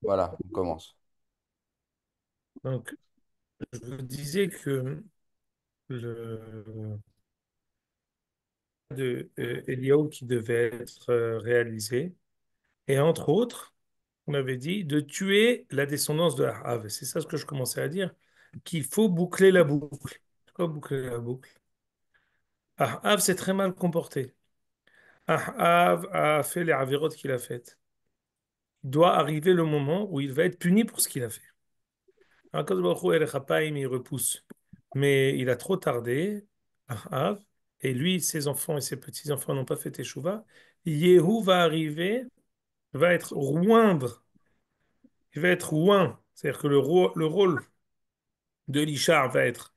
Voilà, on commence. Donc, je vous disais que le de Eliaou qui devait être réalisé, et entre autres, on avait dit de tuer la descendance de Ahav. C'est ça ce que je commençais à dire, qu'il faut boucler la boucle. Pourquoi boucler la boucle? Ahav s'est très mal comporté. Ahav a fait les avérotes qu'il a faites. Il doit arriver le moment où il va être puni pour ce qu'il a fait. Akadosh Baruch Hu, Erech Apayim, il repousse. Mais il a trop tardé, Ahav, et lui, ses enfants et ses petits-enfants n'ont pas fait Teshuvah. Yehu va arriver, va être oindre, il va être oint. C'est-à-dire que le rôle de l'Ishar va être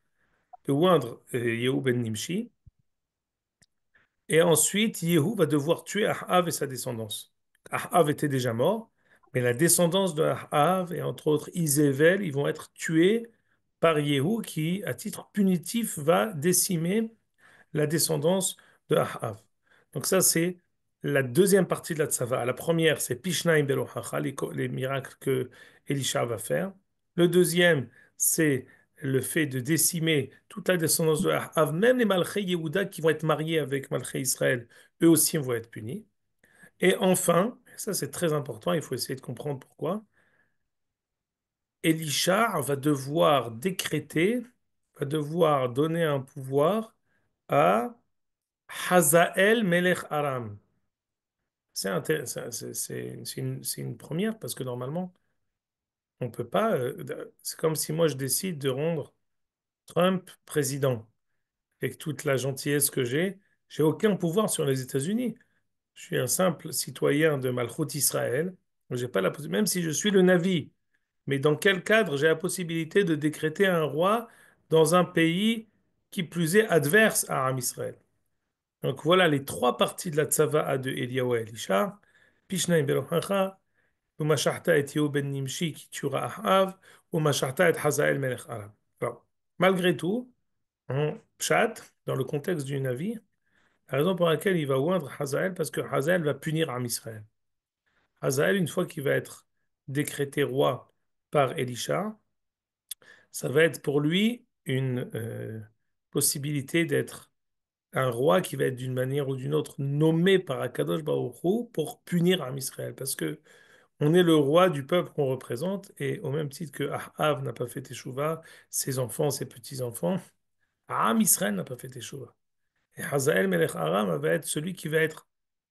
de oindre Yehu ben Nimshi, et ensuite Yehu va devoir tuer Ahav et sa descendance. Ahav était déjà mort, mais la descendance de Ahav, et entre autres Izével, ils vont être tués par Yehu qui, à titre punitif, va décimer la descendance de Ahav. Donc ça, c'est la deuxième partie de la tzava. La première, c'est Pishnaim Belochacha, les miracles que Elisha va faire. Le deuxième, c'est le fait de décimer toute la descendance de Ahav, même les Malchei Yehuda qui vont être mariés avec Malchei Israël, eux aussi vont être punis. Et enfin, et ça c'est très important, il faut essayer de comprendre pourquoi, Elisha va devoir décréter, va devoir donner un pouvoir à Hazael Melech Aram. C'est intéressant, c'est une première parce que normalement, on peut pas. C'est comme si moi je décide de rendre Trump président. Avec toute la gentillesse que j'ai aucun pouvoir sur les États-Unis. Je suis un simple citoyen de Malchut Israël. J'ai pas même si je suis le Navi. Mais dans quel cadre j'ai la possibilité de décréter un roi dans un pays qui plus est adverse à Aram Israël? Donc voilà les trois parties de la tzava'a de Eliyahu et Elisha. Pishna Berochacha, Umashachta et Yehu ben Nimshi qui tuera Ahav, Umashachta et Hazael melech Aram. Alors, malgré tout, en Pshat, dans le contexte du Navi, la raison pour laquelle il va oindre Hazael, parce que Hazael va punir Am Israël. Hazael, une fois qu'il va être décrété roi par Elisha, ça va être pour lui une possibilité d'être un roi qui va être d'une manière ou d'une autre nommé par Akadosh Baruch Hu pour punir Am Israël. Parce que on est le roi du peuple qu'on représente, et au même titre que Ahav n'a pas fait Teshuvah, ses enfants, ses petits-enfants, Am Israël n'a pas fait Teshuvah. Et Hazael Melech Aram va être celui qui va être,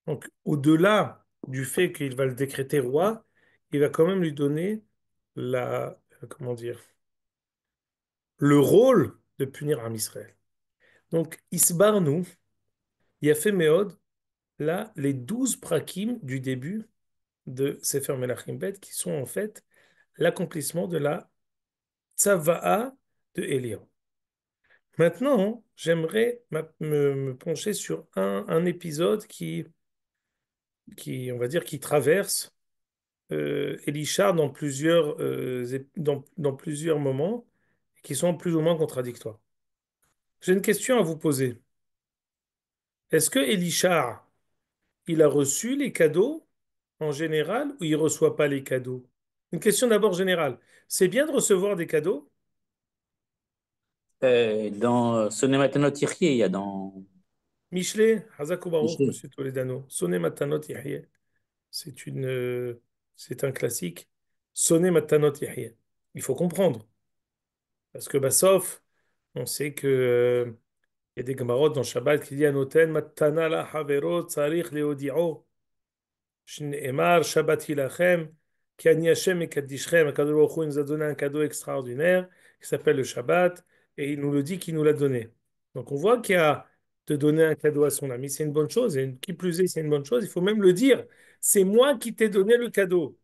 donc au-delà du fait qu'il va le décréter roi, il va quand même lui donner comment dire, le rôle de punir Am Israël. Donc, Isbarnu, Yafé Meod, là, les 12 prakim du début de Sefer Melachim Bet, qui sont en fait l'accomplissement de la Tzava'a de Eliyahu. Maintenant, j'aimerais me pencher sur un épisode on va dire, qui traverse Elisha dans dans plusieurs moments, qui sont plus ou moins contradictoires. J'ai une question à vous poser. Est-ce que Elisha, il a reçu les cadeaux en général ou il reçoit pas les cadeaux? Une question d'abord générale. C'est bien de recevoir des cadeaux? Dans Sonne Matanot Yirkye, il y a dans Michelet, Hazakou Baruch, Michelet. Monsieur Toledano. Sonne Matanot Yahye. C'est un classique. Sonne Matanot Yahye. Il faut comprendre. Parce que, bah, sauf, on sait que, il y a des Gemarot dans Shabbat qui disent Anoten matana la haverot tsarich leodi'o shne'emar Shabbat hilachem ki ani Hashem mekadishchem. HaKadosh Baruch Hu, il nous a donné un cadeau extraordinaire qui s'appelle le Shabbat et il nous le dit qu'il nous l'a donné. Donc on voit qu'il y a de donner un cadeau à son ami, c'est une bonne chose et qui plus est, c'est une bonne chose. Il faut même le dire. C'est moi qui t'ai donné le cadeau.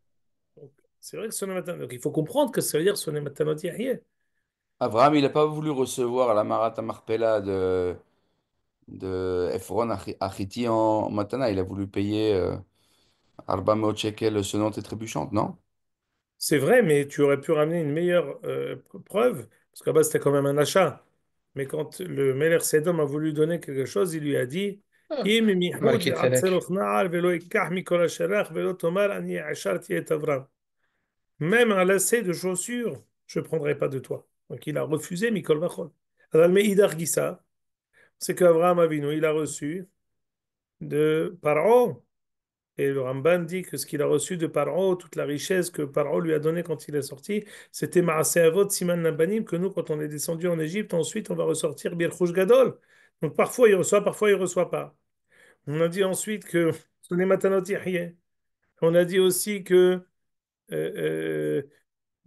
Donc, c'est vrai que sonne matin. Donc il faut comprendre que ça veut dire sonne matanot yahye. Abraham, il n'a pas voulu recevoir la Marat Marpella de Ephron Achiti en Matana. Il a voulu payer Arba Meot shekel sonnante et trébuchante, non? C'est vrai, mais tu aurais pu ramener une meilleure preuve, parce qu'à base, c'était quand même un achat. Mais quand le Meler Sedom a voulu donner quelque chose, il lui a dit Im mihud Bareket ya'atzeloch Falak. na'al velo yikach mikol hasherach velo tomar ani asharti et Avram. Même un lacet de chaussure, je ne prendrai pas de toi. Donc il a refusé Mikol Vachol. Alors, mais Idar Gissa, c'est qu'Abraham Avinu, il a reçu de Paro. Et le Ramban dit que ce qu'il a reçu de Paro, toute la richesse que Paro lui a donnée quand il est sorti, c'était Maaseh Avot Siman Labanim, que nous, quand on est descendu en Égypte, ensuite on va ressortir Birchush Gadol. Donc parfois il reçoit pas. On a dit ensuite que ce n'est Matanot Yahye. On a dit aussi que euh,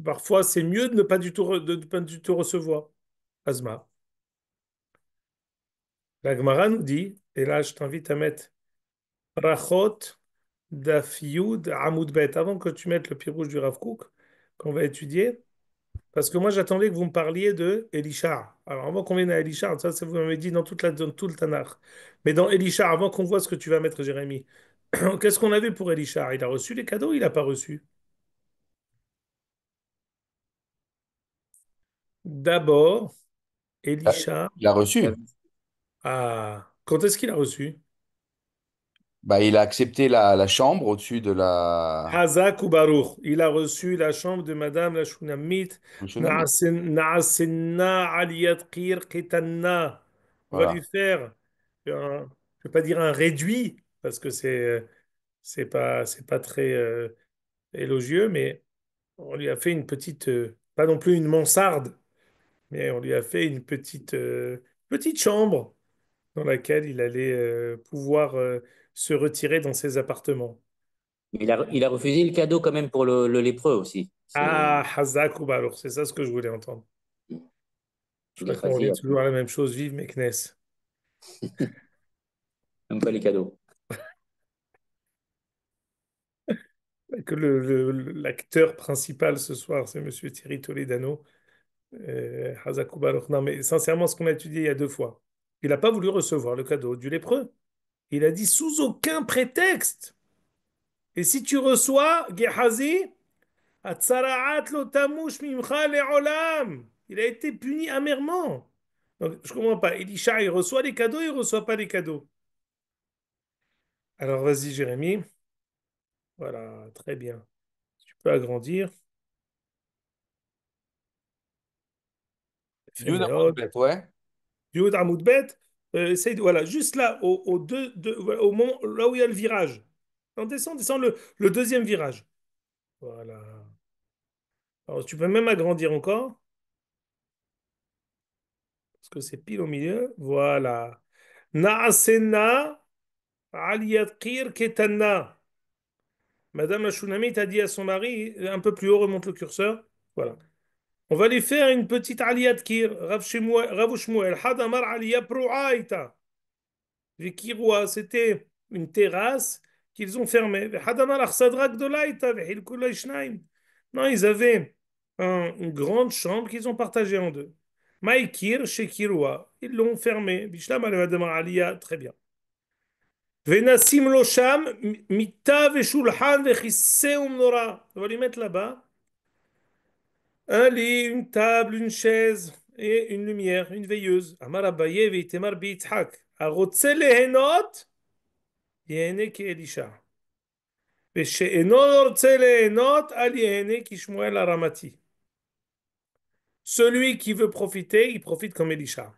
parfois c'est mieux de ne pas du tout, de ne pas du tout recevoir. Asma. La Gemara nous dit, et là je t'invite à mettre Rachot Daf Yud Amud Bet, avant que tu mettes le pirouge du Rav Kook, qu'on va étudier, parce que moi j'attendais que vous me parliez de Elisha. Alors avant qu'on vienne à Elisha, ça vous m'avez dit dans tout le Tanakh. Mais dans Elisha, avant qu'on voit ce que tu vas mettre, Jérémie, qu'est-ce qu'on a vu pour Elisha? Il a reçu les cadeaux, il n'a pas reçu. D'abord, Elisha, Il a reçu. quand est-ce qu'il a reçu? Bah, il a accepté la chambre au-dessus de la Hazak ou Baruch. Il a reçu la chambre de Madame la Shunammite. le tsunami. Na'asenna aliyat qir ketanna. On va lui Voilà. faire, je ne vais pas dire un réduit, parce que c'est pas très élogieux, mais on lui a fait une petite, pas non plus une mansarde, mais on lui a fait une petite chambre dans laquelle il allait pouvoir se retirer dans ses appartements. Il a refusé le cadeau quand même pour le lépreux aussi. C'est, Ah, Hazak ou Baruch, c'est ça ce que je voulais entendre. Je il a crois pas qu'on lit dit, toujours la même chose, vive Meknes. même pas les cadeaux. Que l'acteur principal ce soir, c'est Monsieur Thierry Toledano. Hazak ou Baruch. Non, mais sincèrement, ce qu'on a étudié il y a 2 fois, il n'a pas voulu recevoir le cadeau du lépreux. Il a dit sous aucun prétexte. Et si tu reçois, Gehazi, Atzaraat lo tamush mimcha le'olam. Il a été puni amèrement. Donc, je ne comprends pas. Elisha, il reçoit les cadeaux, il ne reçoit pas les cadeaux. Alors, vas-y, Jérémie. Voilà, très bien. Tu peux agrandir. Yuda Féméode. Bet, ouais. Yud Amoud Bet. Voilà, juste là, voilà, au moment, là où il y a le virage. On descend le deuxième virage. Voilà. Alors, tu peux même agrandir encore, parce que c'est pile au milieu. Voilà. Naasena aliyat qir ketanna. Madame la Shunammite a dit à son mari, un peu plus haut, remonte le curseur. Voilà. On va lui faire une petite aliyat kir. Rav Shmuel, Hadamar aliyah pru'aita. Vikiroua, c'était une terrasse qu'ils ont fermée. Hadamar achsadra gdolaita, vehilkul ishnaim. Non, ils avaient une grande chambre qu'ils ont partagée en deux. Maïkir chez Kiroua. Ils l'ont fermée. Bishlam al Hadamar aliyah, très bien. Venasim lo sham, mita veshulhan vechisseum nora. On va lui mettre là-bas un lit, une table, une chaise et une lumière, une veilleuse. Amar Abaye veitemar bitzhak. Arotse lehenot, yehene ki Elisha. ושאינו רוצה ליהנות, אל יהנה כשמואל הרמתי. Celui qui veut profiter, il profite comme Elisha.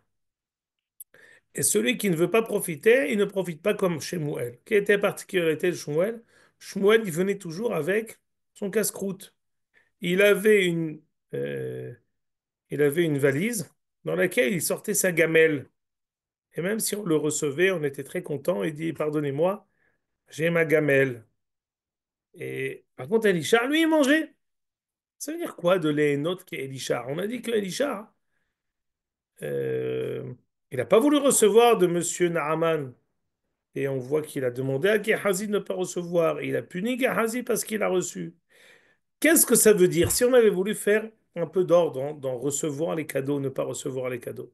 Et celui qui ne veut pas profiter, il ne profite pas comme Shemuel. Quelle était la particularité de Shemuel? Shemuel, il venait toujours avec son casse-croûte. Il avait une, euh, il avait une valise dans laquelle il sortait sa gamelle. Et même si on le recevait, on était très content. Il dit, pardonnez-moi, j'ai ma gamelle. Et par contre, Elisha, lui, il mangeait. Ça veut dire quoi de l'Énot qui est Elisha? On a dit que Elisha, euh, il n'a pas voulu recevoir de Monsieur Naaman. Et on voit qu'il a demandé à Gehazi de ne pas recevoir. Et il a puni Gehazi parce qu'il a reçu. Qu'est-ce que ça veut dire? Si on avait voulu faire un peu d'ordre dans recevoir les cadeaux, ne pas recevoir les cadeaux.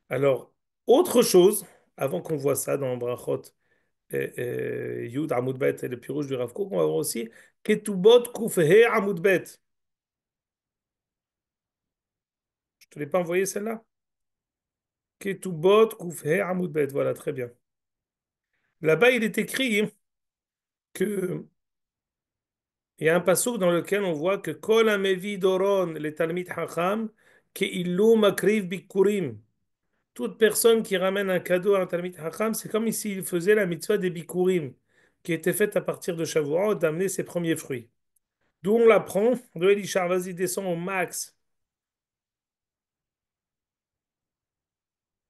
Alors, autre chose, avant qu'on voit ça dans Brachot, Yud Amudbet et le pirouge du Rav Kook, on va voir aussi Ketubot Kufhe Amudbet. Je ne te l'ai pas envoyé celle-là? Ketubot Kufhe Amudbet. Voilà, très bien. Là-bas, il est écrit que Il y a un passouk dans lequel on voit que Kol hamevi doron le talmid hacham ke'ilu makriv bikurim. Toute personne qui ramène un cadeau à un talmid hacham, c'est comme s'il faisait la mitzvah des bikurim, qui était faite à partir de Shavuot, d'amener ses premiers fruits. D'où on l'apprend de Elisha, vas-y, descends au max.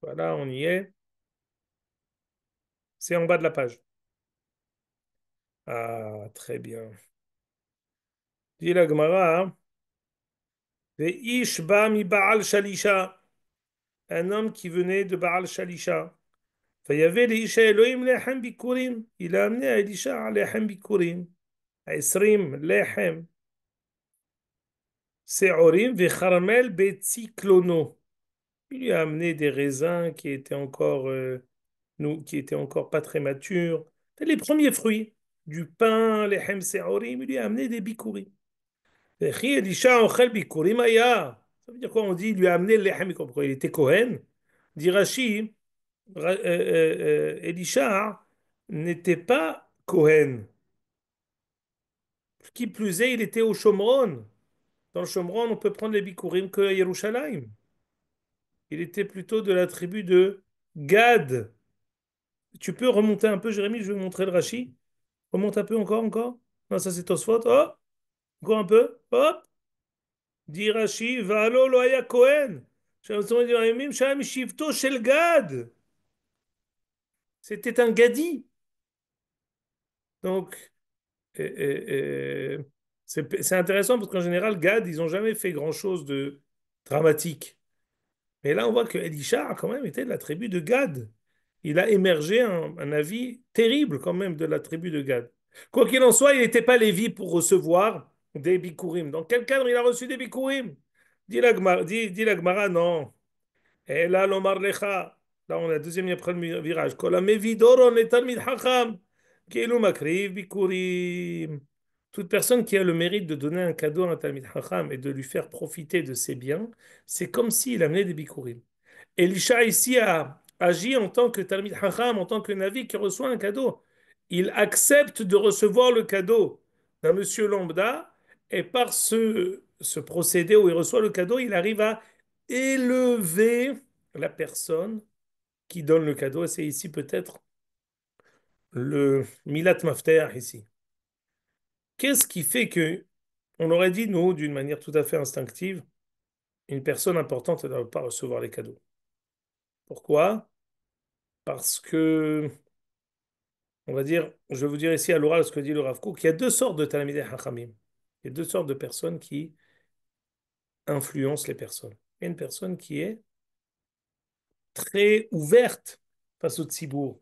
Voilà, on y est. C'est en bas de la page. Ah, très bien. Dit la Gemara, Ve'ish ba mi Baal Shalisha, un homme qui venait de Baal Shalisha. فيavait لإيشا Elohim lechem bikurim. Il a amené à Elisha lechem bikurim. Esrim lechem. Seorim vecharmel betziklono. Il lui a amené des raisins qui étaient encore, qui étaient encore pas très matures. Les premiers fruits. Du pain, lechem seorim. Il lui a amené des bikurim. Vechi Elisha ochel bikurim aya. Ça veut dire quoi? On dit il lui a amené le lechem bikurim. Pourquoi il était Kohen? Dit Rashi. Elisha n'était pas Cohen. Qui plus est, il était au Shomron. Dans le Shomron, on peut prendre les Bikurim que à Yerushalayim. Il était plutôt de la tribu de Gad. Tu peux remonter un peu, Jérémie, je vais vous montrer le Rashi. Remonte un peu encore, encore. Non, ça c'est Tosfot. Oh, encore un peu. Hop. Dit Rashi, Va'alo lo haya Cohen. Shel Gad. C'était un Gadi. Donc, c'est intéressant parce qu'en général, Gad, ils n'ont jamais fait grand-chose de dramatique. Mais là, on voit que Elisha, quand même, était de la tribu de Gad. Il a émergé un avis terrible, quand même, de la tribu de Gad. Quoi qu'il en soit, il n'était pas Lévi pour recevoir des bikurim. Dans quel cadre il a reçu des bikurim? Dit la Gemara, non. Et là, l'Omar Lecha. Là, on a deuxième après le virage. Kol hamevidoron et talmid hacham. Keilu makriv bikurim. Toute personne qui a le mérite de donner un cadeau à un talmid hacham et de lui faire profiter de ses biens, c'est comme s'il amenait des bikurim. Elisha ici a agi en tant que talmid hacham, en tant que navi qui reçoit un cadeau. Il accepte de recevoir le cadeau d'un monsieur lambda et par ce procédé où il reçoit le cadeau, il arrive à élever la personne qui donne le cadeau. Et c'est ici peut-être le Milat Mafter ici. Qu'est-ce qui fait que, on aurait dit, nous, d'une manière tout à fait instinctive, une personne importante ne doit pas recevoir les cadeaux. Pourquoi? Parce que, on va dire, je vais vous dire ici à l'oral ce que dit le Rav Kook, il y a deux sortes de Talmidei Hachamim. Il y a deux sortes de personnes qui influencent les personnes. Il y a une personne qui est très ouverte face au tzibour.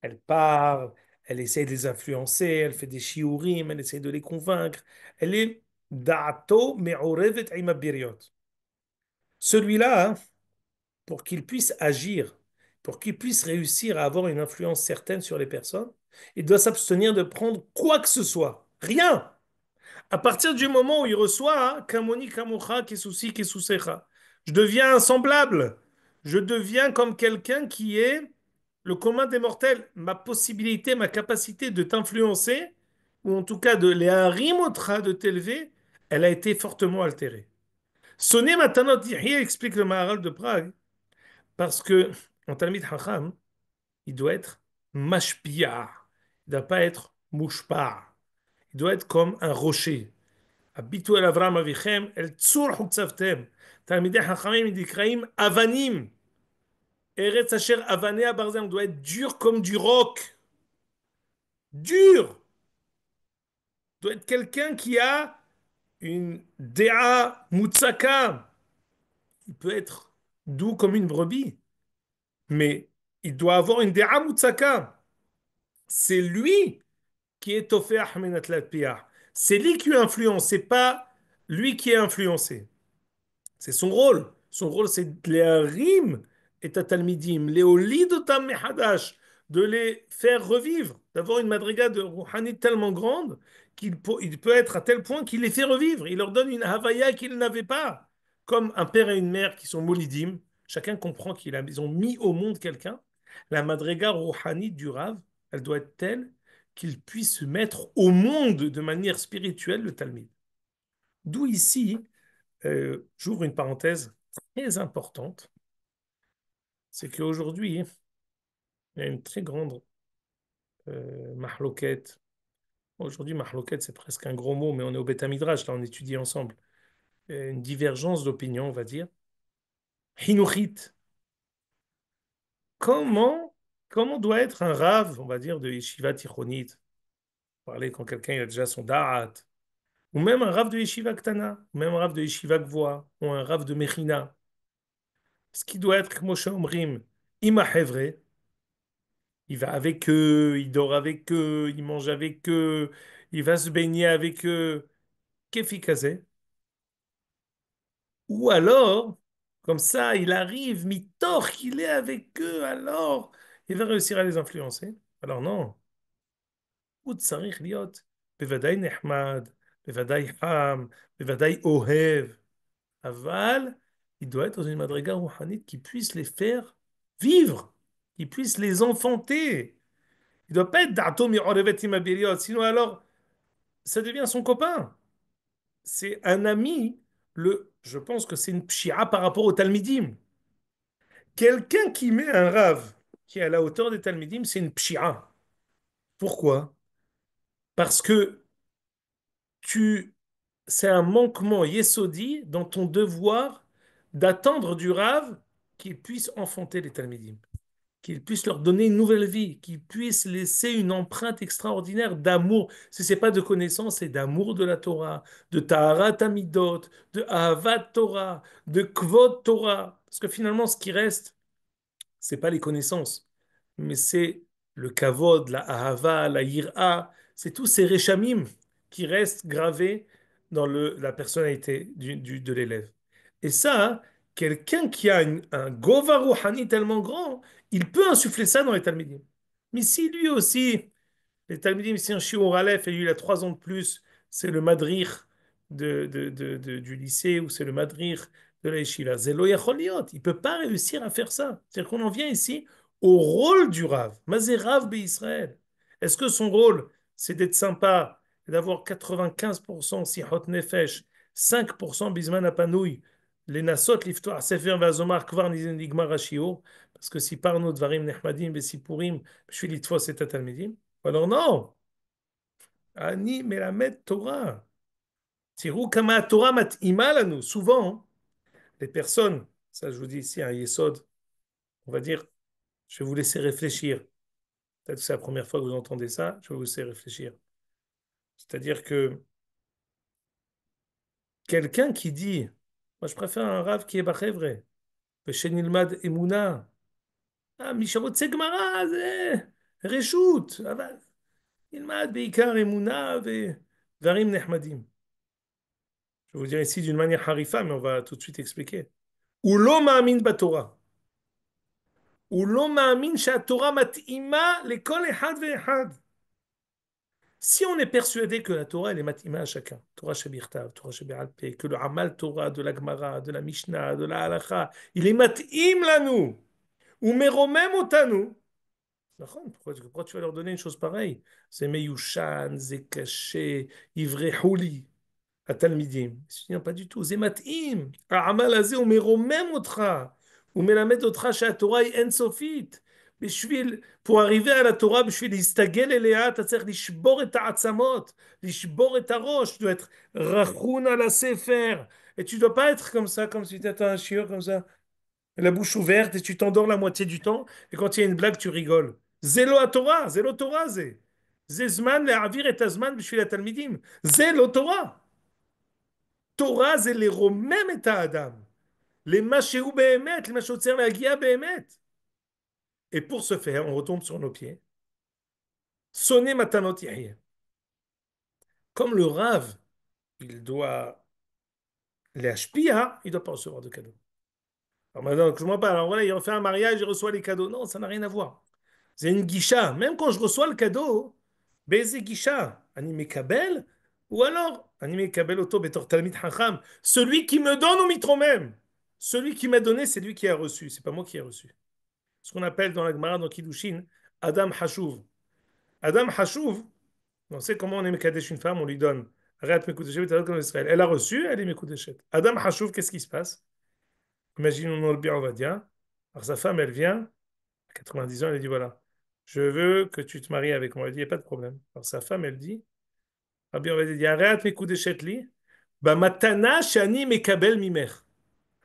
Elle parle, elle essaie de les influencer, elle fait des shiurim, elle essaie de les convaincre. Elle est da'ato me'orevet ima biriot. Celui-là, hein, pour qu'il puisse agir, pour qu'il puisse réussir à avoir une influence certaine sur les personnes, il doit s'abstenir de prendre quoi que ce soit. Rien. À partir du moment où il reçoit, hein, Kamoni Kamocha, Kesusi, Kesusecha, je deviens semblable. Je deviens comme quelqu'un qui est le commun des mortels. Ma possibilité, ma capacité de t'influencer, ou en tout cas de les harimotra de t'élever, elle a été fortement altérée. Sonné Matanot Yahya explique le Maharal de Prague, parce que en Talmid Hacham, il doit être mashpia, il ne doit pas être mouchpa, il doit être comme un rocher. הביטו אל אברהם אביכם, אל צור חוצבתם. תלמידי חכמים נקראים אבנים. ארץ אשר אבניה ברזל. On doit être dur comme du roc. Dur. On doit être quelqu'un qui a une déa moutsaka. Il peut être doux comme une brebis, mais il doit avoir une déa moutsaka. C'est lui qui est Tofeh Menat Latpiyah. C'est lui qui influence, c'est pas lui qui est influencé. C'est son rôle. Son rôle, c'est de les harim et talmidim, les olidotam mehadash, de les faire revivre, d'avoir une madriga de rouhani tellement grande il peut être à tel point qu'il les fait revivre. Il leur donne une havaya qu'ils n'avaient pas. Comme un père et une mère qui sont molidim, chacun comprend ils ont mis au monde quelqu'un. La madriga rouhani du Rav, elle doit être telle qu'il puisse mettre au monde de manière spirituelle le Talmud. D'où ici, j'ouvre une parenthèse très importante, c'est qu'aujourd'hui, il y a une très grande mahloket. Aujourd'hui, mahloket, c'est presque un gros mot, mais on est au Beth Midrash, là, on étudie ensemble. Une divergence d'opinion, on va dire. Hinuchit. Comment, comment doit être un rave, on va dire, de yeshiva tichonit? Parler quand quelqu'un a déjà son da'at. Ou même un rave de yeshiva ktana, ou même un rave de yeshiva gvoa, ou un rave de mechina. Ce qui doit être, Moshe Omrim, ima hevre, il va avec eux, il dort avec eux, il mange avec eux, il va se baigner avec eux. Qu'efficace. Ou alors, comme ça, il arrive, mi-tort qu'il est avec eux, alors il va réussir à les influencer. Alors non. הוא צריך להיות בוודאי נחמד, בוודאי חם, בוודאי אוהב, אבל il doit être dans une madriga rouhanite qui puisse les faire vivre, qui puisse les enfanter. Il ne doit pas être d'Atom Yorevet Imabiriot, sinon alors ça devient son copain. C'est un ami, je pense que c'est une pshia par rapport au Talmidim. Quelqu'un qui met un rave qui est à la hauteur des Talmidim, c'est une pshia. Pourquoi? Parce que tu, c'est un manquement yesodi dans ton devoir d'attendre du Rav qu'il puisse enfanter les Talmidim, qu'il puisse leur donner une nouvelle vie, qu'il puisse laisser une empreinte extraordinaire d'amour. Ce n'est pas de connaissance, c'est d'amour de la Torah, de Taharat Amidot, de Ahavat Torah, de Kvod Torah. Parce que finalement, ce qui reste, c'est pas les connaissances, mais c'est le kavod, la ahava, la yira, c'est tous ces réchamim qui restent gravés dans la personnalité de l'élève. Et ça, hein, quelqu'un qui a un gova rouhani tellement grand, il peut insuffler ça dans les talmidim. Mais si lui aussi, les Talmudim, c'est un shiur Aleph et lui, il a 3 ans de plus. C'est le madrich du lycée ou c'est le madrich de la yeshiva. Zelo yachol liot. Il ne peut pas réussir à faire ça. C'est-à-dire qu'on en vient ici au rôle du Rav. Mazé Rav Israël. Est-ce que son rôle, c'est d'être sympa et d'avoir 95% sihot nefesh, 5% bisman apanouy, les nasot liftoar sefer vazomar kvar nigmar hashiur, parce que si par nos dvarim nechmadim vesipurim, je suis litfos et tatalmidim. Alors non, Ani melamed Torah. Tirou kama Torah mat'ima lanu. Souvent, les personnes, ça je vous dis ici, un yesod, on va dire, je vais vous laisser réfléchir. Peut-être que c'est la première fois que vous entendez ça, je vais vous laisser réfléchir. C'est-à-dire que quelqu'un qui dit, moi je préfère un rave qui est bachevre, ושנלמד אמונה. מי שרוצה גמרא זה רשות, אבל נלמד בעיקר אמונה ודברים נחמדים. Je vais vous dire ici d'une manière harifa, mais on va tout de suite expliquer. Ou lo ma'amin baTorah. Ou lo ma'amin שהתורה מתאימה לכל אחד ואחד. Si on est persuadé que la Torah, elle est matima à chacun, Torah shebichtav, Torah shebi'al-peh, que le Amal Torah de la Gemara, de la Mishnah, de la Halacha, il est matim lanou, ou meromem otanu. Pourquoi tu vas leur donner une chose pareille? C'est meyushan, c'est caché, ivrehouli. התלמידים. Non, pas du tout, זה מתאים. העמל הזה הוא מרומם אותך, הוא מלמד אותך שהתורה היא אינסופית. pour arriver à la Torah, בשביל להסתגל אליה, אתה צריך לשבור את העצמות, לשבור את הראש, tu dois être רכון על הספר, et tu dois pas être comme ça, comme si tu étais un chiot, comme ça, la bouche ouverte, et tu t'endors la moitié du temps, et quand il y a une blague, tu rigoles. זה לא התורה, זה לא תורה זה. זה זמן להעביר את הזמן בשביל התלמידים. זה לא תורה. תורה זה לרומם את האדם, למה שהוא באמת, למה שהוא צריך להגיע באמת. Et pour ce faire, on retombe sur nos pieds. Sonner matanot yahye. Comme le rave, il doit les ashpia, il ne doit pas recevoir de cadeaux. Alors maintenant, je m'en parle. Alors voilà, il refait un mariage, il reçoit les cadeaux. Non, ça n'a rien à voir. C'est une guicha. Même quand je reçois le cadeau, baiser guicha, animé kabel, ou alors, animé kabel auto betor talmid hacham, celui qui me donne au mitro même. Celui qui m'a donné, c'est lui qui a reçu. C'est pas moi qui ai reçu. Ce qu'on appelle dans la Gemara, dans Kiddushin, Adam Hashuv. Adam Hashuv, on sait comment on est Mekadesh une femme, on lui donne. Arrête Mekudeshet, comme Israël. Elle a reçu, elle est Mekudeshet. Adam Hashuv, qu'est-ce qui se passe? Imaginons le bien, on va dire. Alors sa femme, elle vient, à 90 ans, elle dit voilà, je veux que tu te maries avec moi. Elle dit, il n'y a pas de problème. Alors sa femme, elle dit, Rabbi Ovadia dit, arrête Mekudeshet li, ba matana shani mekabel mimer.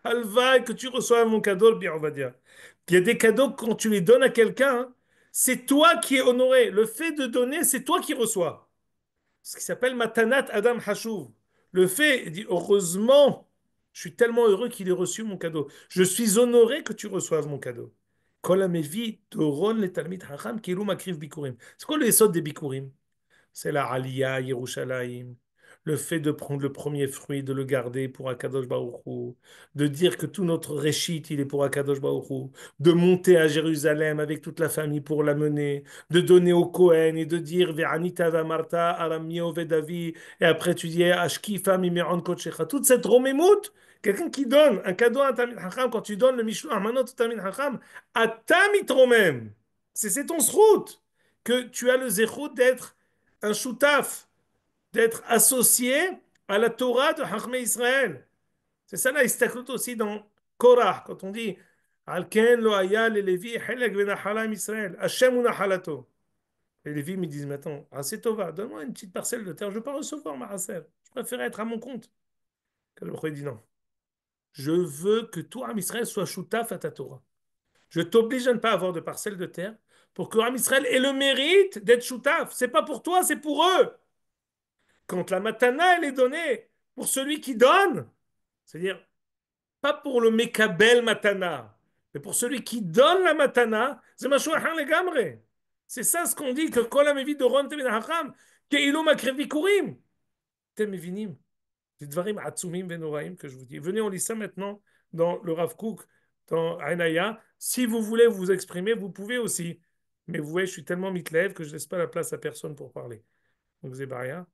Halva, que tu reçoives mon cadeau, le bien, on va dire. Il y a des cadeaux, quand tu les donnes à quelqu'un, hein, c'est toi qui es honoré. Le fait de donner, c'est toi qui reçois. Ce qui s'appelle Matanat Adam Hashuv. Le fait, il dit, heureusement, je suis tellement heureux qu'il ait reçu mon cadeau. Je suis honoré que tu reçoives mon cadeau. Kol hamevi toron le talmid hacham kilu makriv bikurim. C'est quoi le yesod des bikurim? C'est la Aliyah, Yerushalayim. Le fait de prendre le premier fruit, de le garder pour Akadosh Baruch Hu, de dire que tout notre réchit, il est pour Akadosh Baruch Hu, de monter à Jérusalem avec toute la famille pour l'amener, de donner au Kohen et de dire Ve'anita Marta Aramio Vedavi, et après tu dis Ashkifa Mimeron Kochecha. Toute cette romémout, quelqu'un qui donne un cadeau à un Tamid Hacham, quand tu donnes le Mishloach Manot au Tamid Hacham, à Tamid Romem, c'est ton srout, que tu as le zéro d'être un choutaf, d'être associé à la Torah de Chachmei Israël. C'est ça la istaklut aussi dans Korah, quand on dit Alken lo haya le Lévi helek benachalam Israël, Hashem ou nachalato. Les Lévis me disent maintenant, assez tova, donne-moi une petite parcelle de terre, je ne veux pas recevoir ma racelle, je préfère être à mon compte. Le dit non, je veux que tout Am Israël soit choutaf à ta Torah. Je t'oblige à ne pas avoir de parcelle de terre pour que Am Israël ait le mérite d'être choutaf. C'est pas pour toi, c'est pour eux. Quand la matana, elle est donnée pour celui qui donne, c'est-à-dire pas pour le mekabel matana, mais pour celui qui donne la matana, c'est mashou achan legamre. C'est ça ce qu'on dit que kol hamevi doron temin hacham, ke'ilu makrev bikurim. T'es mevinim. Des dvarim atzumim venoraim que je vous dis. Venez, on lit ça maintenant dans le Rav Kook, dans Aïnaya. Si vous voulez vous exprimer, vous pouvez aussi. Mais vous voyez, je suis tellement mitlev que je ne laisse pas la place à personne pour parler. Donc, Zébaria,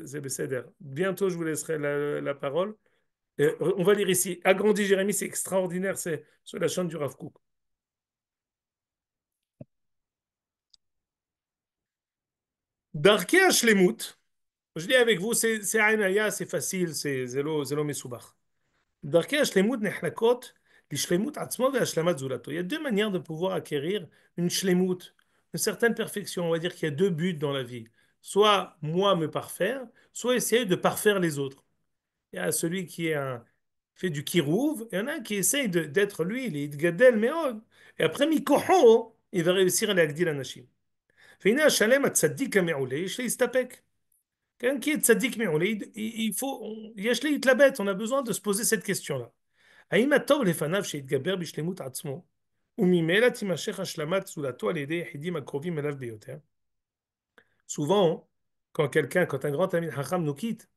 Zébécéder. Bientôt, je vous laisserai la parole. Et on va lire ici. Agrandi Jérémie, c'est extraordinaire, c'est sur la chaîne du Rav Kook. Darkei Hashlemut, je lis avec vous, c'est Aïnaya, c'est facile, c'est zélo mesubach. Darkei Hashlemut nechlakot, l'ishlemut atzmo ve'ashlemat zulato. Il y a deux manières de pouvoir acquérir une shlemut, une certaine perfection. On va dire qu'il y a deux buts dans la vie. Soit moi me parfaire, soit essayer de parfaire les autres. Il y a celui qui fait du kirouv, et il y en a un qui essaye d'être lui, il est gadel meod. Et après, mikoho, il va réussir à l'agdil anashim. והנה השלם הצדיק המעולה, יש להסתפק. Quelqu'un qui est tzaddik מעולה, il faut, יש להתלבט, on a besoin de se poser cette question-là. האם הטוב לפניו שיתגבר בשלמות עצמו, וממילא תימשך השלמת זולתו על ידי יחידים הקרובים אליו ביותר? Souvent, quand un grand ami Hacham nous quitte,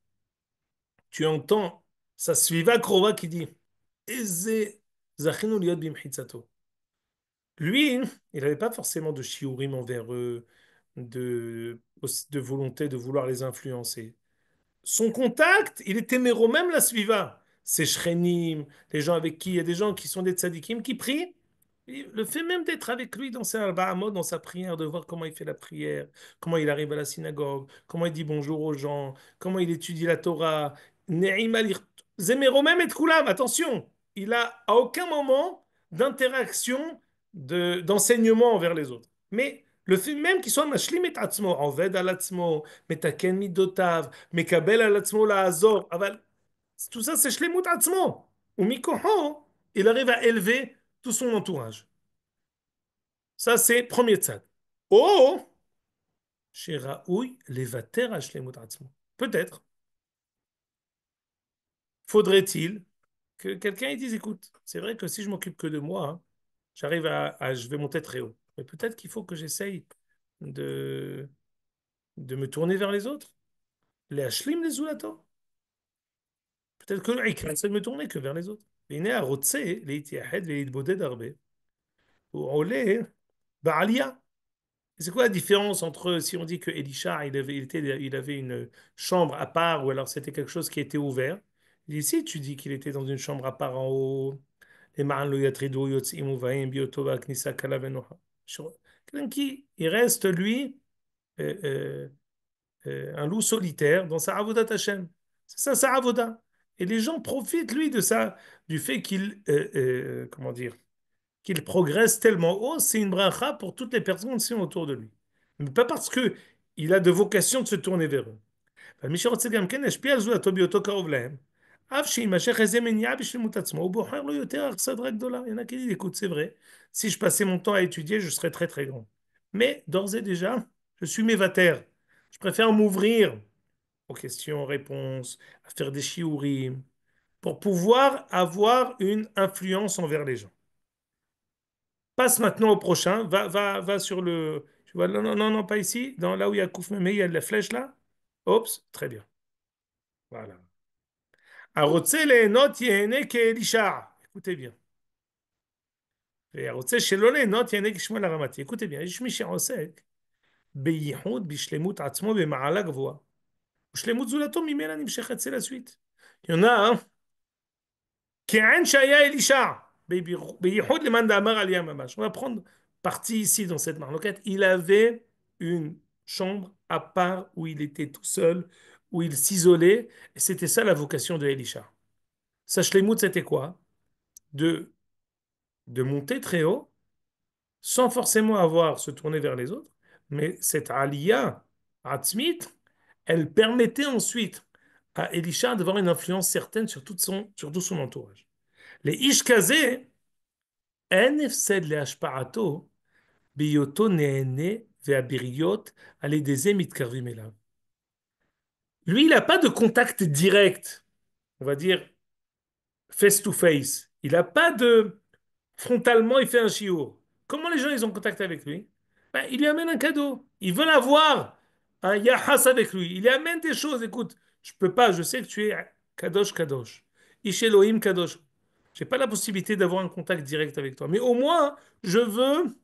tu entends sa sviva krova qui dit Eze zachinu liot bimchitzato. Lui, il n'avait pas forcément de shiurim envers eux, de volonté de vouloir les influencer. Son contact, il était méro même la sviva. Ses shrenim, les gens avec qui, il y a des gens qui sont des tzadikim qui prient. Le fait même d'être avec lui dans sa Bahamot, dans sa prière, de voir comment il fait la prière, comment il arrive à la synagogue, comment il dit bonjour aux gens, comment il étudie la Torah. Ne'im alir- Zemero même et Kulam, attention, il a à aucun moment d'interaction, d'enseignement envers les autres. Mais le fait même qu'il soit mashlim et atzmo, oved al atzmo, metaken midotav, mekabel al atzmo la azor, tout ça c'est shlemut atzmo. Ou mikoho, il arrive à élever tout son entourage. Ça, c'est premier tzad. Oh, chez Raoui, les vater Hashlemut Atzmo. Peut-être. Faudrait-il que quelqu'un dise, écoute, c'est vrai que si je m'occupe que de moi, hein, je vais monter très haut. Mais peut-être qu'il faut que j'essaye de, de me tourner vers les autres. Les Hashlim, les Zulato. Peut-être que l'Ikra, c'est de me tourner que vers les autres. והנה הרוצה להתייחד ולהתבודד הרבה, הוא עולה בעלייה. C'est quoi la différence entre si on dit que Elisha il avait une chambre à part ou alors c'était quelque chose qui était ouvert? Ici, tu dis qu'il était dans une chambre à part en haut. Les marins lo yatridu yotzim uvaim bioto va'knisa kala venoha. Quelqu'un qui il reste lui euh, un loup solitaire dans sa avodat Hashem. C'est ça, sa avoda. Et les gens profitent, lui, de ça, du fait qu'il, comment dire, qu'il progresse tellement haut. C'est une bracha pour toutes les personnes qui sont autour de lui. Mais pas parce que il a de vocation de se tourner vers eux. אבל מי שרוצה גם כן להשפיע על זולתו בהיותו קרוב להם, אף שיימשך איזה מניעה בשלמות עצמו, הוא בוחר לו יותר אכסדרה גדולה. Il y en a qui disent, écoute, c'est vrai, si je passais mon temps à étudier, je serais très très grand. Mais d'ores et déjà, je suis mévataire. Je préfère m'ouvrir aux questions-réponses, à faire des shiurim, pour pouvoir avoir une influence envers les gens. Passe maintenant au prochain, va sur le... Tu vois, non, non, non, non, pas ici, dans, là où il y a Kouf Mémé, il y a la flèche là. Oups, très bien. Voilà. הרוצה ליהנות ייהנה כאלישע. écoutez bien. והרוצה שלא ליהנות ייהנה כשמואל הרמתי. écoutez bien. יש מי שעוסק בייחוד בשלמות עצמו במעלה גבוהה. ושלמות זולתו ממנה נמשכת אצל הסווית. יונה, כעין שהיה אלישע, בייחוד למאן דאמר עלייה ממש. On va prendre partie ici dans cette marloquette. Il avait une chambre à part où il était tout seul, où il s'isolait. Et c'était ça la vocation de Elisha. Sa shlemut, c'était quoi? de, de monter très haut sans forcément avoir se tourner vers les autres, mais cette aliyah atzmit, elle permettait ensuite à Elisha d'avoir une influence certaine sur tout son entourage. Les ish kazé, en efsed le hashpa'ato, biyoto ne'ene ve'abiriyot, alideze mitkarvim elav. Lui, il n'a pas de contact direct, on va dire face to face. Il n'a pas de frontalement, il fait un chiour. Comment les gens ils ont contact avec lui? Ben, il lui amène un cadeau. Ils veulent avoir un yahas avec lui. Il lui amène des choses. Écoute, je peux pas, je sais que tu es kadosh kadosh. Ish Elohim kadosh. J'ai pas la possibilité d'avoir un contact direct avec toi. Mais au moins, je veux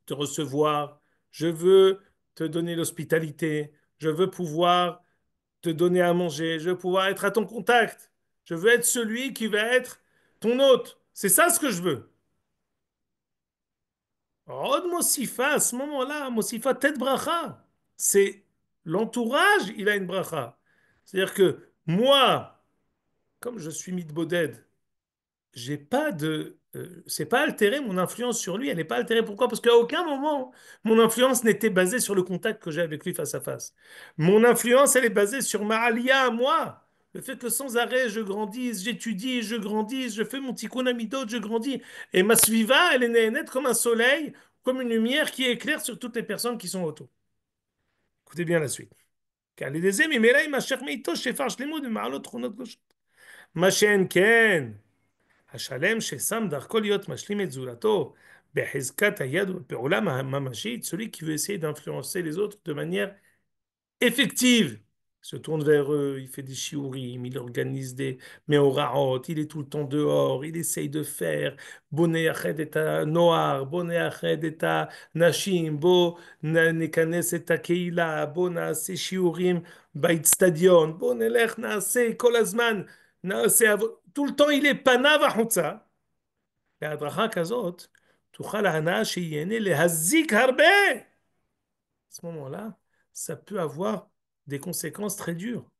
te recevoir. Je veux te donner l'hospitalité. Je veux pouvoir te donner à manger. Je veux pouvoir être à ton contact. Je veux être celui qui va être ton hôte. C'est ça ce que je veux. Rod Mosifa, à ce moment-là, Mosifa tête bracha. C'est l'entourage, il a une bracha. C'est-à-dire que moi, comme je suis mitboded, j'ai pas de. C'est pas altéré mon influence sur lui, elle n'est pas altérée. Pourquoi? Parce qu'à aucun moment, mon influence n'était basée sur le contact que j'ai avec lui face à face. Mon influence, elle est basée sur ma alia à moi. Le fait que sans arrêt, je grandisse, j'étudie, je grandisse, je fais mon tikkun amidot, je grandis. Et ma sviva, elle est nette comme un soleil, comme une lumière qui éclaire sur toutes les personnes qui sont autour. Écoutez bien la suite. car les deuxièmes, il m'élève, ma chère meito, shefar shlemut, מעלות תכונות קדושות. מה שאין כן. השלם ששם דרכו להיות משלים את זולתו בחזקת היד ובפעולה ממשית, celui qui veut essayer d'influencer les autres de manière effective. Il se tourne vers eux, il fait des shiurim, il organise des meoraot, il est tout le temps dehors, il essaye de faire boné ached et à noir, boné ached et à nashim, bo nekanes et à keila, bo naase shiurim באצטדיון, בוא נלך נעשה כל הזמן, tout le temps il est פניו החוצה. בהדרכה כזאת תוכל ההנאה שיהנה להזיק הרבה. À ce moment-là, ça peut avoir des conséquences très dures.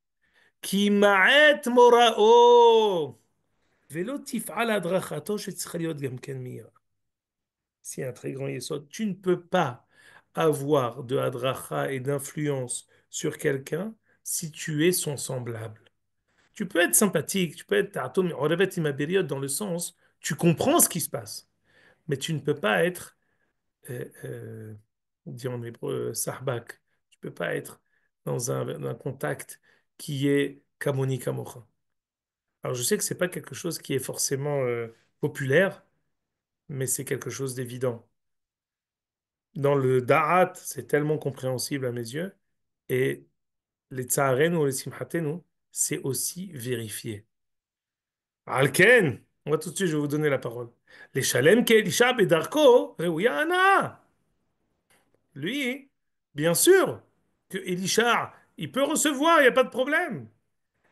Qui ma'et morao. Velo tif'al adrachato shetzricha liot gam ken mira. Si un très grand yesod, tu ne peux pas avoir de hadracha et d'influence sur quelqu'un si tu es son semblable. Tu peux être sympathique, tu peux être atom orevet imaberiot dans le sens, tu comprends ce qui se passe, mais tu ne peux pas être on dit en hébreu sahbak. Tu peux pas être dans un contact qui est kamoni kamocha. Alors je sais que c'est pas quelque chose qui est forcément populaire, mais c'est quelque chose d'évident. Dans le da'at, c'est tellement compréhensible à mes yeux, et les tsarenu ou les simhatenu, c'est aussi vérifié. Alken, on va tout de suite, je vais vous donner la parole. Les shalem ke elisha bedarko, reuya ana. Lui, bien sûr que Elisha, il peut recevoir, il n'y a pas de problème.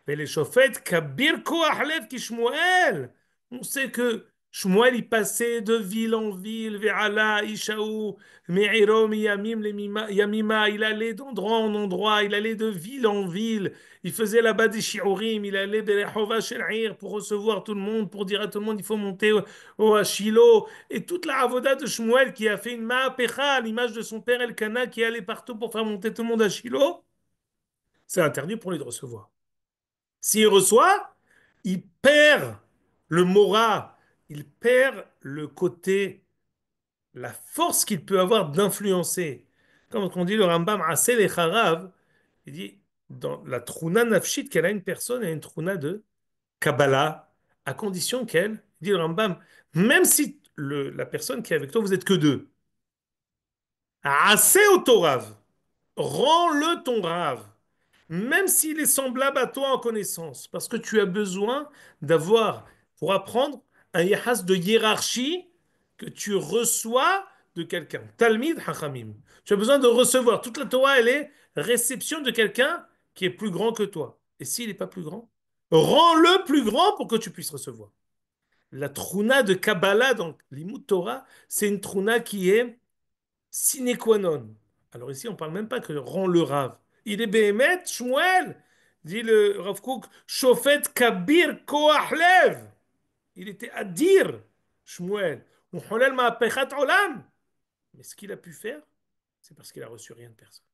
Mais les chauffettes, Kabir Koachlev Kishmuel, on sait que Shmuel, il passait de ville en ville, Ve'ala, Ishaou, Me'iro, Miyamim, Yamima, il allait d'endroit en endroit, il allait de ville en ville, il faisait là-bas des shiurim, il allait Berehova Shel'ir pour recevoir tout le monde, pour dire à tout le monde il faut monter au Ashilo, et toute la avoda de Shmuel qui a fait une ma'apecha à l'image de son père Elkana qui allait partout pour faire monter tout le monde à Shilo, c'est interdit pour lui de recevoir. S'il reçoit, il perd le mora, il perd le côté, la force qu'il peut avoir d'influencer. Comme on dit le Rambam, Asel et Charav, il dit, dans la truna nafshit qu'elle a une personne, elle a une truna de Kabbalah, à condition qu'elle, dit le Rambam, même si la personne qui est avec toi, vous êtes que deux, Assez au Torav, rends-le ton rave. Même s'il est semblable à toi en connaissance, parce que tu as besoin d'avoir, pour apprendre, un yahas de hiérarchie que tu reçois de quelqu'un. Talmid hachamim. Tu as besoin de recevoir. Toute la Torah, elle est réception de quelqu'un qui est plus grand que toi. Et s'il n'est pas plus grand, rends-le plus grand pour que tu puisses recevoir. La truna de Kabbalah, donc l'imout Torah, c'est une truna qui est sine qua non. Alors ici, on ne parle même pas que rend le Rav. Il est Béhémet, Shmuel, dit le Rav Kook, Shofet Kabir Koachlev. Il était à dire, Shmuel, Mouholel Ma'apechat Olam. Mais ce qu'il a pu faire, c'est parce qu'il a reçu rien de personne.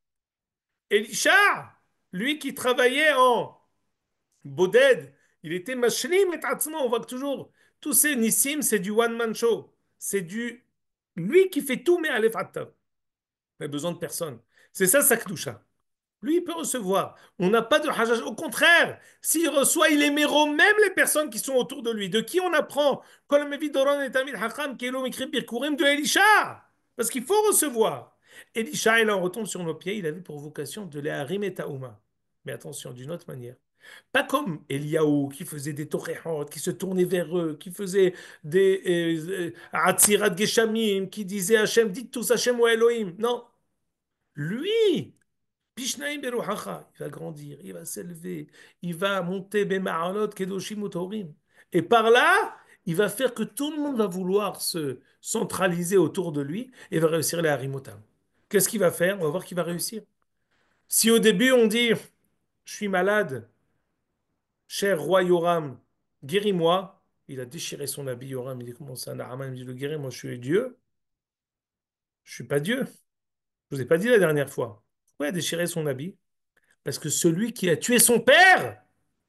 Elisha, lui qui travaillait en Boded, il était Mashlim et Atzma. On voit que toujours, tous ces Nissim, c'est du one-man show. C'est du. Lui qui fait tout, mais Aleph Attav. Il a besoin de personne. C'est ça, sa kedusha. Lui, il peut recevoir. On n'a pas de hajjaj. Au contraire, s'il reçoit, il émérot même les personnes qui sont autour de lui. De qui on apprend? Kol mevi doron et tamid hacham kelo mikri birkurim de Elisha. Parce qu'il faut recevoir. Elisha, il en retombe sur nos pieds. Il avait pour vocation de les harim et taouma. Mais attention, d'une autre manière. Pas comme Eliaou qui faisait des toréhot, qui se tournait vers eux, qui faisait des atzirat geshamim, qui disait Hachem, dites tous Hachem ou Elohim. Non. Lui, Bishnaim Beruchacha, il va grandir, il va s'élever, il va monter Bema'alot Kedoshim Utorim. Et par là, il va faire que tout le monde va vouloir se centraliser autour de lui et va réussir les Harimotam. Qu'est-ce qu'il va faire? On va voir qu'il va réussir. Si au début on dit, je suis malade, cher roi Yoram, guéris-moi. Il a déchiré son habit, Yoram, il dit, comment ça, Naaman, il me dit, le guérir, moi je suis Dieu. Je suis pas Dieu. Je vous ai pas dit la dernière fois. Pourquoi il a déchiré son habit? Parce que celui qui a tué son père,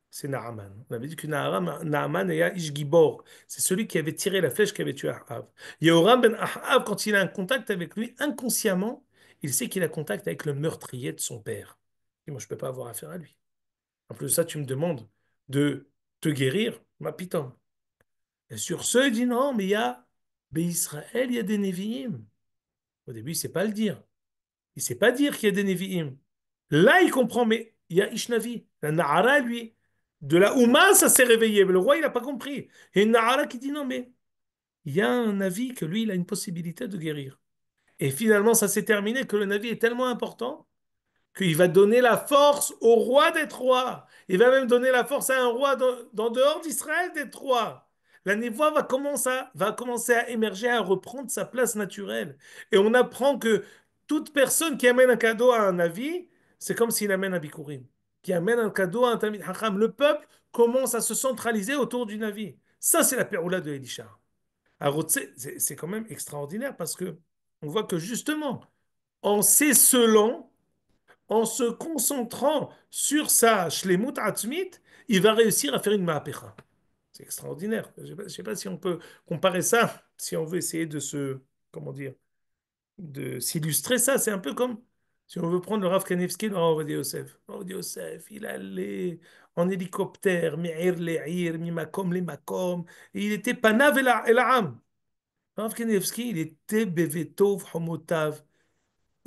c'est Naaman. On avait dit que Naaman est Ish Gibor. C'est celui qui avait tiré la flèche qui avait tué Ahav. Yehoram ben Ahav, quand il a un contact avec lui, inconsciemment, il sait qu'il a contact avec le meurtrier de son père. Et moi, je ne peux pas avoir affaire à lui. En plus de ça, tu me demandes de te guérir, ma piton. Et sur ce, il dit non, mais il y a Israël, il y a des Névi'im. Au début, il ne sait pas le dire. Il ne sait pas dire qu'il y a des Nevi'im. Là, il comprend, mais il y a Ishnavi. La Nahara, lui, de la Ouma, ça s'est réveillé. Mais le roi, il n'a pas compris. Et une Nahara qui dit non, mais il y a un Navi que lui, il a une possibilité de guérir. Et finalement, ça s'est terminé que le Navi est tellement important qu'il va donner la force au roi d'être roi. Il va même donner la force à un roi dehors d'Israël d'être roi. La névoie va commencer à émerger, à reprendre sa place naturelle. Et on apprend que toute personne qui amène un cadeau à un avis, c'est comme s'il amène un bikurim. Qui amène un cadeau à un tamid hacham. Le peuple commence à se centraliser autour du navi. Ça, c'est la péroula de Elisha. Alors, c'est quand même extraordinaire parce que on voit que justement, en s'esselant, en se concentrant sur sa shlemut atzmit, il va réussir à faire une ma'apecha. C'est extraordinaire. Je ne sais pas si on peut comparer ça, si on veut essayer de comment dire, de s'illustrer ça. C'est un peu comme si on veut prendre le Rav Kanevski, le Rav Ovadia Yosef. Rav Ovadia Yosef, il allait en hélicoptère, mi'ir le'ir, mi-makom le-makom, et il était panav el ha'am. Rav Kanevski, il était bevetov homotav.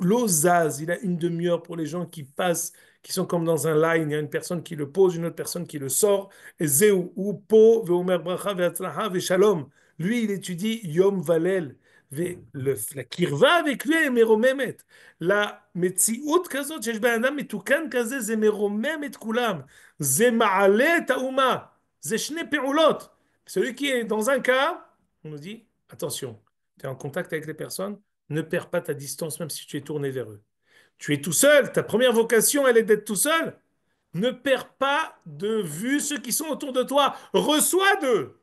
L'Ozaz, il a une demi-heure pour les gens qui passent, qui sont comme dans un line. Il y a une personne qui le pose, une autre personne qui le sort. Et Zeu, ou Po, Veomer Bracha, Veatzlaha, Veshalom. Lui, il étudie Yom Valel. La kirva avec lui est meromemet. La metziut kazot, שיש באדם מתוקן כזה, זה מרומם את כולם. זה מעלה את האומה. זה שני פעולות. Celui qui est dans un cas, on nous dit, attention, tu es en contact avec les personnes, ne perds pas ta distance même si tu es tourné vers eux. Tu es tout seul, ta première vocation, elle est d'être tout seul. Ne perds pas de vue ceux qui sont autour de toi. Reçois d'eux.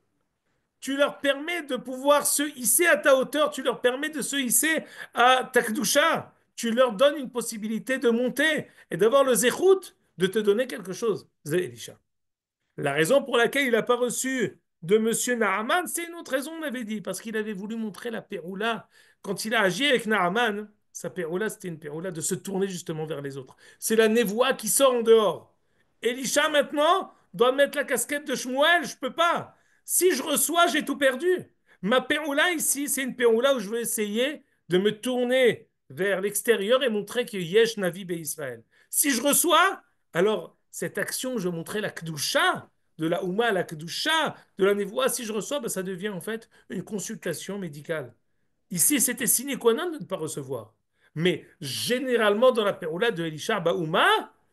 Tu leur permets de pouvoir se hisser à ta hauteur, tu leur permets de se hisser à ta kedusha. Tu leur donnes une possibilité de monter et d'avoir le zéchout de te donner quelque chose. C'est Elisha. La raison pour laquelle il n'a pas reçu de Monsieur Naaman, c'est une autre raison, on avait dit, parce qu'il avait voulu montrer la péroula. Quand il a agi avec Naaman, sa péroula, c'était une péroula de se tourner justement vers les autres. C'est la névoie qui sort en dehors. Elisha, maintenant, doit mettre la casquette de Shmuel, je peux pas. Si je reçois, j'ai tout perdu. Ma péroula ici, c'est une péroula où je veux essayer de me tourner vers l'extérieur et montrer que Yesh Navi Be Israël. Si je reçois, alors cette action, je montrais la Kedusha, de la Ouma à la Kedusha, de la Névoie, si je reçois, ben, ça devient en fait une consultation médicale. Ici, c'était sine qua non de ne pas recevoir. Mais généralement, dans la péroula de Elisha Baouma,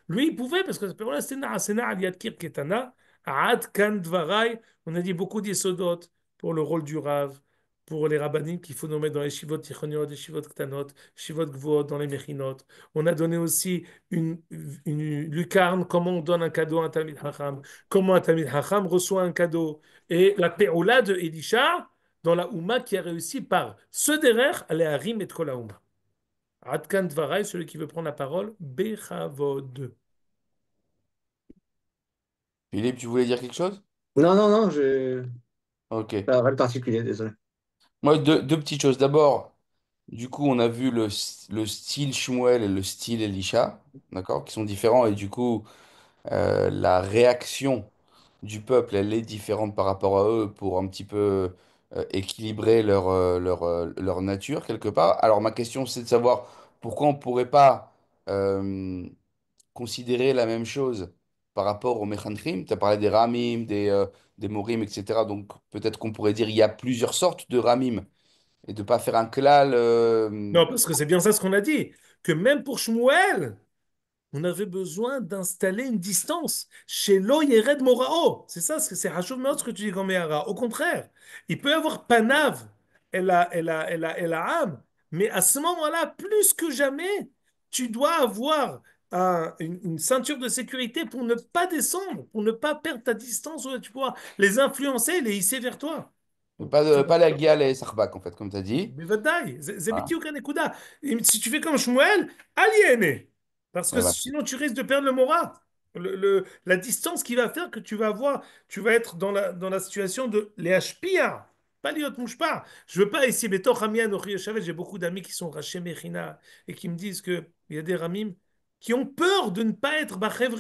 lui, il pouvait, parce que la péroula, c'était Naasena Aliyat Kir Ketana, Aad Kan Dvarai. On a dit beaucoup d'Yesodot pour le rôle du Rav, pour les rabbinim qu'il faut nommer dans les Shivot Tichoniot, les Shivot Ktanot, Shivot Gvuot, dans les Mechinot. On a donné aussi une lucarne, comment on donne un cadeau à un Talmid Hacham, comment un Talmid Hacham reçoit un cadeau. Et la péroula de Elisha, dans la Ouma qui a réussi par ce derrière aller à Rim et de la Ouma. Adkan Dvarai, celui qui veut prendre la parole, Bechavod. Philippe, tu voulais dire quelque chose? Non, non, non, je... Ok. Pas rien de particulier, désolé. Moi, deux petites choses. D'abord, du coup, on a vu le style Shmuel et le style Elisha, d'accord, qui sont différents. Et du coup, la réaction du peuple, elle est différente par rapport à eux pour un petit peu équilibrer leur nature quelque part. Alors, ma question, c'est de savoir pourquoi on ne pourrait pas considérer la même chose par rapport au Mechanchim. Tu as parlé des Ramim, des Morim, etc. Donc, peut-être qu'on pourrait dire il y a plusieurs sortes de Ramim et de pas faire un klal. Non, parce que c'est bien ça ce qu'on a dit, que même pour Shmuel, on avait besoin d'installer une distance. Chez Lo Yered Morao. C'est ça, c'est Hachouv Meod ce que tu dis comme Yara. Au contraire, il peut y avoir Panav, elle a âme, mais à ce moment-là, plus que jamais, tu dois avoir une ceinture de sécurité pour ne pas descendre, pour ne pas perdre ta distance, où tu pourras les influencer, les hisser vers toi. Pas la Gial et Sarbak, en fait, comme tu as dit. בוודאי, זה Voilà. בדיוק הנקודה. Si tu fais comme Shmuel, אל יהנה. Parce que Ouais, voilà. sinon tu risques de perdre le Mora. La distance qui va faire que tu vas avoir, tu vas être dans la situation de les hashpia, pas liot mouchpa. Je veux pas ici, mais j'ai beaucoup d'amis qui sont rachés Mechina et qui me disent qu'il y a des ramim qui ont peur de ne pas être bachevre,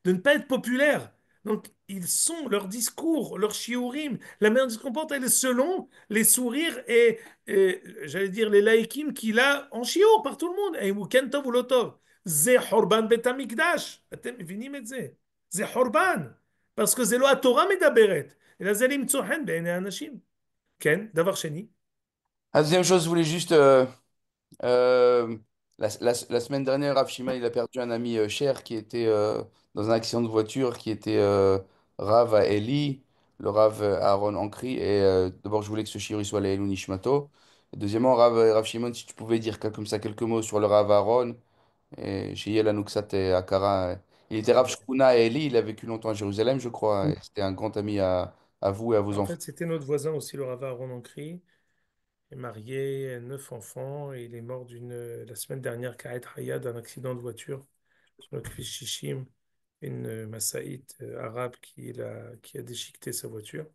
de ne pas être populaires. Donc, ils sont, leur discours, leur shiurim, la manière dont ils se comportent, elle est selon les sourires et j'allais dire les laïkim qu'il a en shiur par tout le monde. Et כן טוב ולא טוב. זה חורבן בית המקדש. אתם מבינים את זה? זה חורבן. parce que זה לא התורה מדברת, אלא זה למצוא חן בעיני האנשים. כן, דבר שני. La deuxième chose, je voulais juste. Euh, la semaine dernière, Rav Shimon, il a perdu un ami cher qui était dans un accident de voiture, qui était Rav à Eli, le Rav Aaron Ankri. Et d'abord, je voulais que ce shiur il soit Leilou Nishmato. Et deuxièmement, Rav Shimon, si tu pouvais dire comme ça quelques mots sur le Rav Aaron et Sheyel Anuksat et Akara. Il était Rav Shkuna et Eli, il a vécu longtemps à Jérusalem, je crois. Et c'était un grand ami à vous et à vos En enfants. fait, c'était notre voisin aussi, le Rava Aaron Ankri. Il est marié, 9 enfants, et il est mort la semaine dernière, Kaet Haya, d'un accident de voiture sur le Kvish Shishim, une Massaïte arabe qui a déchiqueté sa voiture.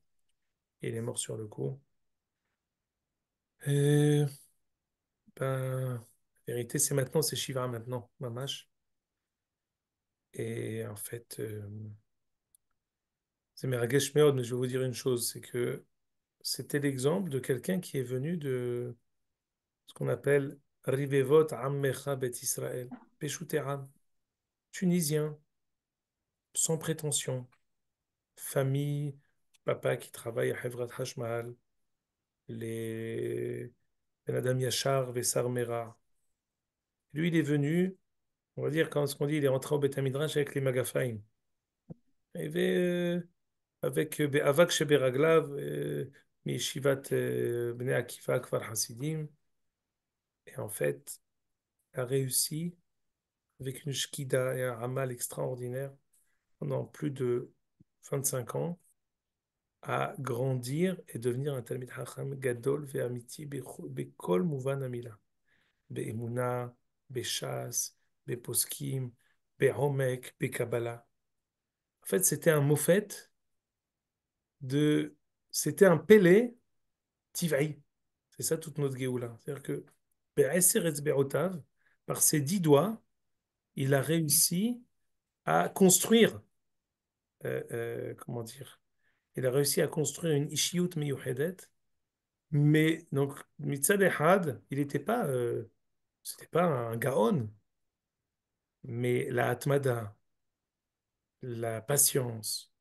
Et il est mort sur le coup. Et ben, la vérité, c'est maintenant, c'est Shiva maintenant, Mamash. Et en fait, c'est Meragesh Meod, mais je vais vous dire une chose, c'est que c'était l'exemple de quelqu'un qui est venu de ce qu'on appelle Rivevot Ammecha Bet Israël, Peshuteran, tunisien, sans prétention, famille, papa qui travaille à Hevrat Hashmal, les Ben Adam Yachar, Vessar Mera. Lui, il est venu, on va dire, quand ce qu'on dit, il est rentré au Beth Midrash avec les Magafaim. Il avait, avec Be'avak Sheberaglav, Yeshivat Bnei Akiva Kfar Hasidim. Et en fait, a réussi avec une shkida et un amal extraordinaire pendant plus de 25 ans à grandir et devenir un Talmid Chacham Gadol ve'amiti bekol muvan amila. Be'emuna, be'shas, be'poskim, be'omek, be'kabbalah. En fait, c'était un mofet de... C'était un Pélé Tiv'i. C'est ça toute notre Géoula. C'est-à-dire que Be'eser Etzbe'otav, par ses 10 doigts, il a réussi à construire, comment dire, il a réussi à construire une Ishiyut Meyuchedet, mais donc, Mitzad Echad, il n'était pas, c'était pas un Gaon, mais la Atmada, la patience,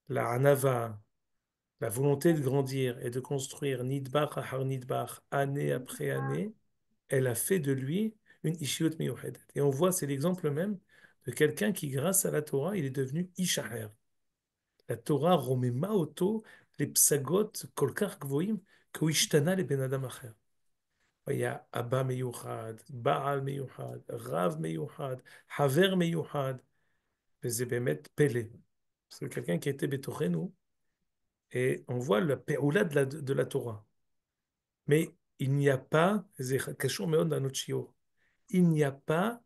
la Hanava, la volonté de grandir et de construire Nidbach Ahar Nidbach, année après année, elle a fait de lui une Ishiyut Meyuchedet. Et on voit, c'est l'exemple même de quelqu'un qui, grâce à la Torah, il est devenu Ishaher. La Torah romema auto les psagot kolkar gvoim que ishtana le ben adam acher. Il y a Abba meyuchad, Baal meyuchad, Rav meyuchad, Haver meyuchad. C'est bémet Pélé. C'est quelqu'un qui était betochenu et on voit la péoula de la Torah. Mais il n'y a pas, c'est cachot meod dans notre shiur, il n'y a pas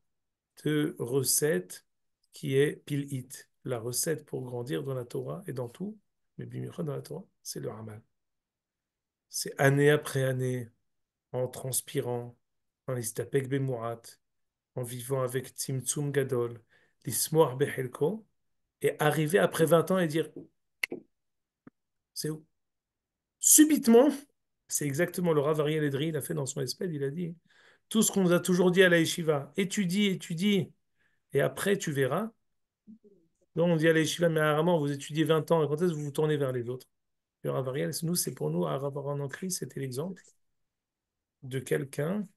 de recette qui est pil-it. La recette pour grandir dans la Torah et dans tout, mais bimichot dans la Torah, c'est le Ramal. C'est année après année, en transpirant, en l'istapek bemuat, en vivant avec Tzimtzum Gadol, l'ismoach bechelko, et arriver après 20 ans et dire, c'est où? Subitement, c'est exactement le Rav Ariel Edri, il a fait dans son espèce, il a dit, tout ce qu'on nous a toujours dit à la yeshiva, étudie, étudie, et après tu verras. Donc on dit à la yeshiva, mais rarement vous étudiez 20 ans, et quand est-ce que vous vous tournez vers les autres? Le Rav Ariel, nous, c'est pour nous, à Rav Aron Ankri, c'était l'exemple de quelqu'un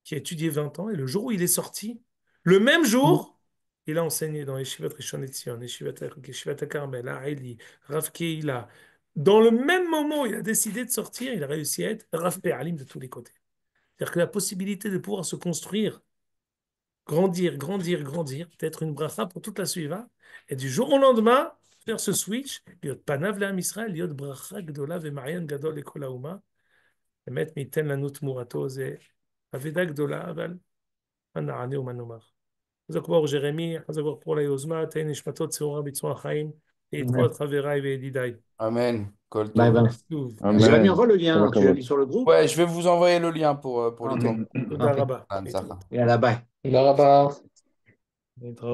qui a étudié 20 ans, et le jour où il est sorti, le même jour, il a enseigné dans Yeshivat Rishon LeZion, Yeshivat HaKarmel, Ha'eli, Rav Keila. Dans le même moment où il a décidé de sortir, il a réussi à être Rav Pe'alim de tous les côtés. C'est-à-dire que la possibilité de pouvoir se construire, grandir, grandir, grandir, d'être une bracha pour toute la suiva, et du jour au lendemain, faire ce switch, להיות פניו לעם ישראל, להיות ברכה גדולה ומעיין גדול לכל האומה. באמת ניתן לנו תמורתו, זה אבדה גדולה, אבל אנא ענה ומה נאמר. חזק ברוך ג'רמי, חזק ברוך pour היוזמה, תהא נשמתו צרורה בצרור החיים, להתראות חבריי וידידיי. Amen. Kol Bye tov. bye. טוב. Jérémy, Amen. envoie le lien. Tu l'as Shabbat mis sur le groupe? Ouais, je vais vous envoyer le lien pour les Ok. tours. תודה Ok. רבה. Ah, ça להתראות. va. Et à la bye. Tודה רבה. להתראות.